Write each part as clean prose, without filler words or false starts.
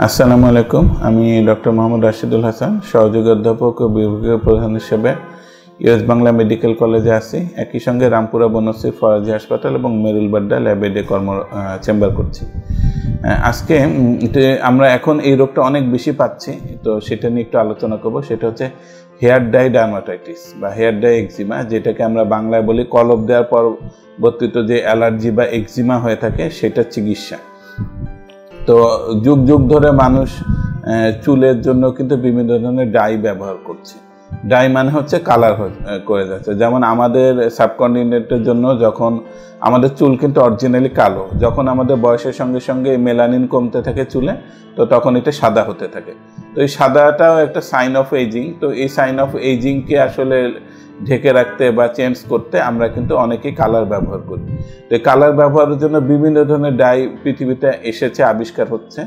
আসসালামু আলাইকুম। আমি ডক্টর মোহাম্মদ রাশিদুল হাসান, সহযোগী অধ্যাপক ও বিভাগীয় প্রধান হিসেবে ইউএস বাংলা মেডিকেল কলেজে আছি। একই সঙ্গে রামপুরা বনশ্রী ফরাজি হাসপাতাল এবং মেরুলবাড্ডা ল্যাবে ডে চেম্বার করছি। আজকে আমরা এখন এই রোগটা অনেক বেশি পাচ্ছি, তো সেটা নিয়ে একটু আলোচনা করব। সেটা হচ্ছে হেয়ার ডাই ডার্মাটাইটিস বা হেয়ার ডাই এক্সিমা, যেটাকে আমরা বাংলায় বলি কলপ দেওয়ার পরবর্তীতে যে অ্যালার্জি বা এক্সিমা হয়ে থাকে সেটা চিকিৎসা। তো যুগ যুগ ধরে মানুষ চুলের জন্য কিন্তু বিভিন্ন ধরনের ডাই ব্যবহার করছে। ডাই মানে হচ্ছে কালার করে যাচ্ছে। যেমন আমাদের সাবকন্টিনেন্টের জন্য যখন আমাদের চুল কিন্তু অরিজিনালি কালো, যখন আমাদের বয়সের সঙ্গে সঙ্গে মেলানিন কমতে থাকে চুলে, তো তখন এটা সাদা হতে থাকে। তো এই সাদাটাও একটা সাইন অফ এজিং। তো এই সাইন অফ এজিংকে আসলে ঢেকে রাখতে বা চেঞ্জ করতে আমরা কিন্তু অনেকেই কালার ব্যবহার করি। তো এই কালার ব্যবহারের জন্য বিভিন্ন ধরনের ডাই পৃথিবীতে এসেছে, আবিষ্কার হচ্ছে।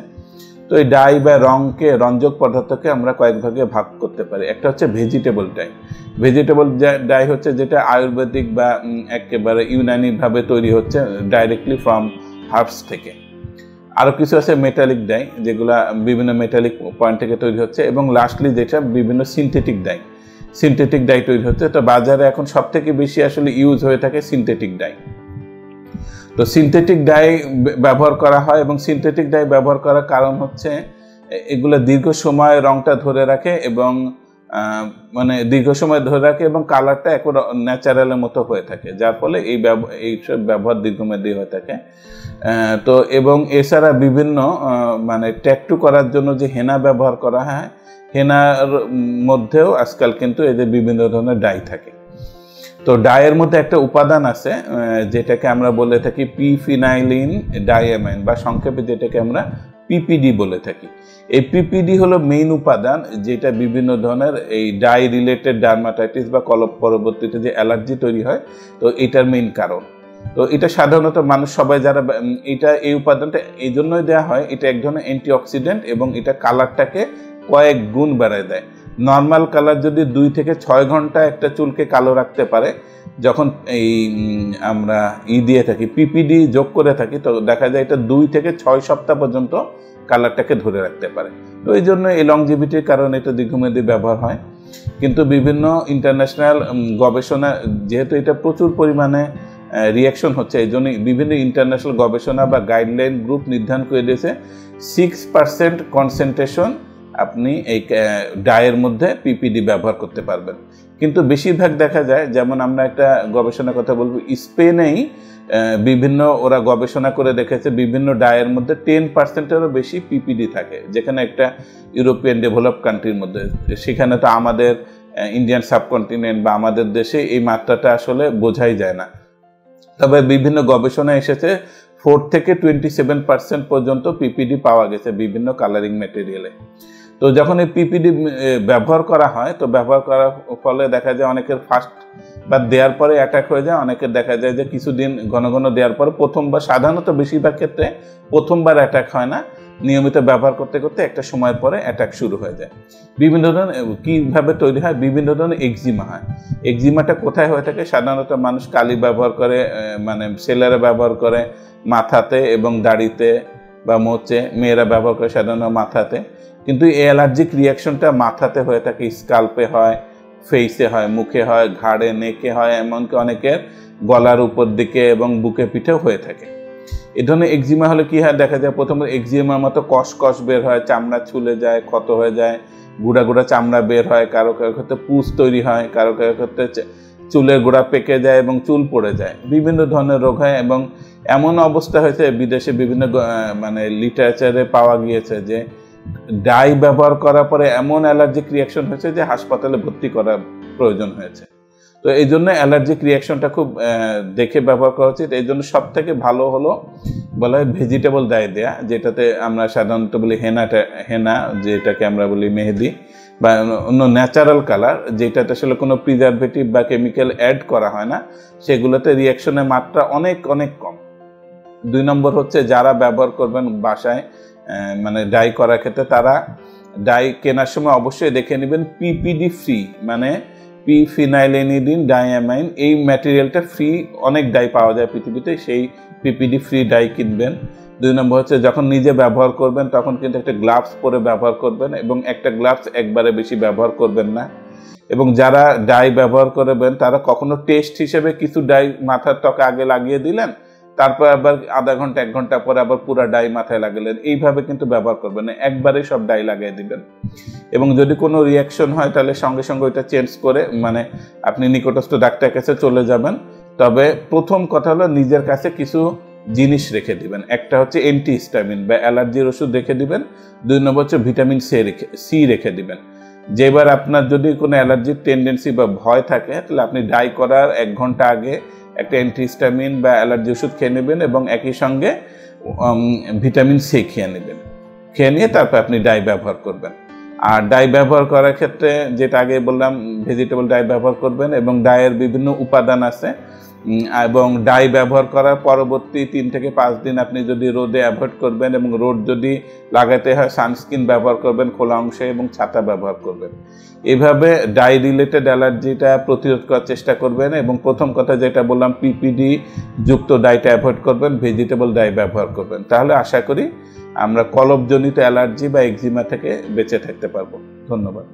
তো এই ডাই বা রঞ্জক পদার্থকে আমরা কয়েক ভাগে ভাগ করতে পারি। একটা হচ্ছে ভেজিটেবল ডাই। ভেজিটেবল ডাই হচ্ছে যেটা আয়ুর্বেদিক বা একেবারে ইউনানিভাবে তৈরি হচ্ছে, ডাইরেক্টলি ফ্রম হার্বস থেকে। আরও কিছু আছে মেটালিক ডাই, যেগুলা বিভিন্ন মেটালিক পয়েন্ট থেকে তৈরি হচ্ছে। এবং লাস্টলি যেটা বিভিন্ন সিনথেটিক ডাই তৈরি হচ্ছে। তো বাজারে এখন সব থেকে বেশি আসলে ইউজ হয়ে থাকে সিনথেটিক ডাই। তো সিনথেটিক ডাই ব্যবহার করা হয়, এবং সিনথেটিক ডাই ব্যবহার করার কারণ হচ্ছে এগুলো দীর্ঘ সময় রংটা ধরে রাখে এবং দীর্ঘ সময় ধরে রাখে এবং কালারটা একবার ন্যাচারালের মতো হয়ে থাকে, যার ফলে এইসব ব্যবহার দীর্ঘমেয়াদী হয়ে থাকে। তো এবং এছাড়া বিভিন্ন ট্যাটু করার জন্য যে হেনা ব্যবহার করা হয়, হেনার মধ্যেও আজকাল কিন্তু এদের বিভিন্ন ধরনের ডাই থাকে। তো ডাইয়ের মধ্যে একটা উপাদান আছে যেটাকে আমরা বলে থাকি পিফিনাইলিন ডাইঅ্যামাইন, বা সংক্ষেপে যেটাকে আমরা পিপিডি বলে থাকি। এই পিপিডি হলো মেইন উপাদান, যেটা বিভিন্ন ধরনের এই ডাই রিলেটেড ডার্মাটাইটিস বা কলপ পরবর্তীতে যে অ্যালার্জি তৈরি হয়, তো এটার মেইন কারণ। তো এটা সাধারণত মানুষ সবাই যারা এই উপাদানটা এই জন্যই দেওয়া হয়, এটা এক ধরনের অ্যান্টিঅক্সিডেন্ট এবং এটা কালারটাকে কয়েক গুণ বাড়ায় দেয়। নর্মাল কালার যদি 2 থেকে 6 ঘন্টা একটা চুলকে কালো রাখতে পারে, যখন আমরা দিয়ে থাকি পিপিডি যোগ করে থাকি, তো দেখা যায় এটা 2 থেকে 6 সপ্তাহ পর্যন্ত কালারটাকে ধরে রাখতে পারে। তো এই জন্য এই লংজিভিটির কারণে এটা দীর্ঘমেয়াদী ব্যবহার হয়। কিন্তু বিভিন্ন ইন্টারন্যাশনাল গবেষণা, যেহেতু এটা প্রচুর পরিমাণে রিয়াকশন হচ্ছে, এই জন্য বিভিন্ন ইন্টারন্যাশনাল গবেষণা বা গাইডলাইন গ্রুপ নির্ধারণ করে দিয়েছে 6% কনসেন্ট্রেশন আপনি এই ডাইয়ের মধ্যে পিপিডি ব্যবহার করতে পারবেন। কিন্তু বেশিরভাগ দেখা যায়, যেমন আমরা একটা গবেষণার কথা বলবো, স্পেনেই বিভিন্ন ওরা গবেষণা করে দেখেছে বিভিন্ন ডাইয়ের মধ্যে 10%-এরও বেশি পিপিডি থাকে, যেখানে একটা ইউরোপিয়ান ডেভেলপ কান্ট্রির মধ্যে। সেখানে তো আমাদের ইন্ডিয়ান সাবকন্টিনেন্ট বা আমাদের দেশে এই মাত্রাটা আসলে বোঝাই যায় না। তবে বিভিন্ন গবেষণা এসেছে 4 থেকে 27% পর্যন্ত পিপিডি পাওয়া গেছে বিভিন্ন কালারিং ম্যাটেরিয়ালে। তো যখন এই পিপিডি ব্যবহার করা হয়, তো ব্যবহার করার ফলে দেখা যায় অনেকের ফার্স্ট বা দেওয়ার পরে অ্যাটাক হয়ে যায়, অনেকের দেখা যায় যে কিছুদিন ঘন ঘন দেওয়ার পরে প্রথমবার, সাধারণত বেশিরভাগ ক্ষেত্রে প্রথমবার অ্যাটাক হয় না, নিয়মিত ব্যবহার করতে করতে একটা সময়ের পরে অ্যাটাক শুরু হয়ে যায়। বিভিন্ন ধরনের কীভাবে তৈরি হয়, বিভিন্ন ধরনের এক্সিমা হয়। এক্সিমাটা কোথায় হয়ে থাকে? সাধারণত মানুষ কালি ব্যবহার করে, ছেলেরা ব্যবহার করে মাথাতে এবং দাড়িতে বা মোচে, মেয়েরা ব্যবহার করে সাধারণত মাথাতে। কিন্তু এই অ্যালার্জিক রিয়াকশনটা মাথাতে হয়ে থাকে, স্কাল্পে হয়, ফেসে হয়, মুখে হয়, ঘাড়ে, নেকে হয়, এমনকি অনেকের গলার উপর দিকে এবং বুকে পিঠেও হয়ে থাকে। এ ধরনের এক্সিমা হলে কী হয়? দেখা যায় প্রথমে এক্সিমার মতো কষ বের হয়, চামড়া ছুলে যায়, ক্ষত হয়ে যায়, গুঁড়া গুঁড়া চামড়া বের হয়, কারো কারো ক্ষেত্রে পুঁজ তৈরি হয়, কারো কারো ক্ষেত্রে চুলের গোড়া পেকে যায় এবং চুল পড়ে যায়, বিভিন্ন ধরনের রোগ হয়। এবং এমন অবস্থা হয়েছে বিদেশে বিভিন্ন লিটারেচারে পাওয়া গিয়েছে যে ডাই ব্যবহার করার পরে এমন অ্যালার্জিক রিয়াকশন হয়েছে যে হাসপাতালে ভর্তি করার প্রয়োজন হয়েছে। তো এই জন্য অ্যালার্জিক রিয়াকশনটা খুব দেখে ব্যবহার করা উচিত। এই জন্য সব থেকে ভালো হলো বলা হয় ভেজিটেবল ডাই দেয়া, যেটাতে আমরা সাধারণত বলি হেনা, যেটাকে আমরা বলি মেহেদি, বা অন্য ন্যাচারাল কালার, যেটাতে আসলে কোনো প্রিজারভেটিভ বা কেমিক্যাল অ্যাড করা হয় না, সেগুলোতে রিয়াকশনের মাত্রা অনেক অনেক কম। 2 নম্বর হচ্ছে যারা ব্যবহার করবেন বাসায় ডাই করার ক্ষেত্রে, তারা ডাই কেনার সময় অবশ্যই দেখে নেবেন পিপিডি ফ্রি, পিফিনাইলিন ডাইঅ্যামাইন, এই ম্যাটেরিয়ালটা ফ্রি। অনেক ডাই পাওয়া যায় পৃথিবীতে, সেই পিপিডি ফ্রি ডাই কিনবেন। 2 নম্বর হচ্ছে যখন নিজে ব্যবহার করবেন তখন কিন্তু একটা গ্লাভস পরে ব্যবহার করবেন এবং একটা গ্লাভস একবারে বেশি ব্যবহার করবেন না। এবং যারা ডাই ব্যবহার করবেন তারা কখনো টেস্ট হিসেবে কিছু ডাই মাথার ত্বকে আগে লাগিয়ে দিলেন, তারপর আবার আধা ঘন্টা 1 ঘন্টা পরে আবার পুরো ডাই মাথায় লাগালেন, এইভাবে কিন্তু ব্যবহার করবেন না, একবারে সব ডাই লাগিয়ে দিবেন। এবং যদি কোনো রিয়াকশন হয় তাহলে সঙ্গে সঙ্গে ওইটা চেঞ্জ করে মানে আপনি নিকটস্থ ডাক্তারের কাছে চলে যাবেন। তবে প্রথম কথা হলো নিজের কাছে কিছু জিনিস রেখে দিবেন। একটা হচ্ছে অ্যান্টিহিস্টামিন বা অ্যালার্জির ওষুধ রেখে দিবেন। 2 নম্বর হচ্ছে ভিটামিন সি রেখে দিবেন। যেবার আপনার যদি কোনো অ্যালার্জির টেন্ডেন্সি বা ভয় থাকে তাহলে আপনি ডাই করার 1 ঘন্টা আগে একটা অ্যান্টিহিস্টামিন বা অ্যালার্জি ওষুধ খেয়ে নেবেন এবং একই সঙ্গে ভিটামিন সি খেয়ে নেবেন। খেয়ে নিয়ে তারপর আপনি ডাই ব্যবহার করবেন। আর ডাই ব্যবহার করার ক্ষেত্রে যেটা আগে বললাম, ভেজিটেবল ডাই ব্যবহার করবেন এবং ডাইয়ের বিভিন্ন উপাদান আছে। এবং ডাই ব্যবহার করার পরবর্তী 3 থেকে 5 দিন আপনি যদি রোদে অ্যাভয়েড করবেন এবং রোদ যদি লাগাতে হয় সানস্ক্রিন ব্যবহার করবেন খোলা অংশে এবং ছাতা ব্যবহার করবেন। এভাবে ডাই রিলেটেড অ্যালার্জিটা প্রতিরোধ করার চেষ্টা করবেন। এবং প্রথম কথা যেটা বললাম, পিপিডি যুক্ত ডাইটা অ্যাভয়েড করবেন, ভেজিটেবল ডাই ব্যবহার করবেন। তাহলে আশা করি আমরা কলবজনিত অ্যালার্জি বা এক্সিমা থেকে বেঁচে থাকতে পারবো। ধন্যবাদ।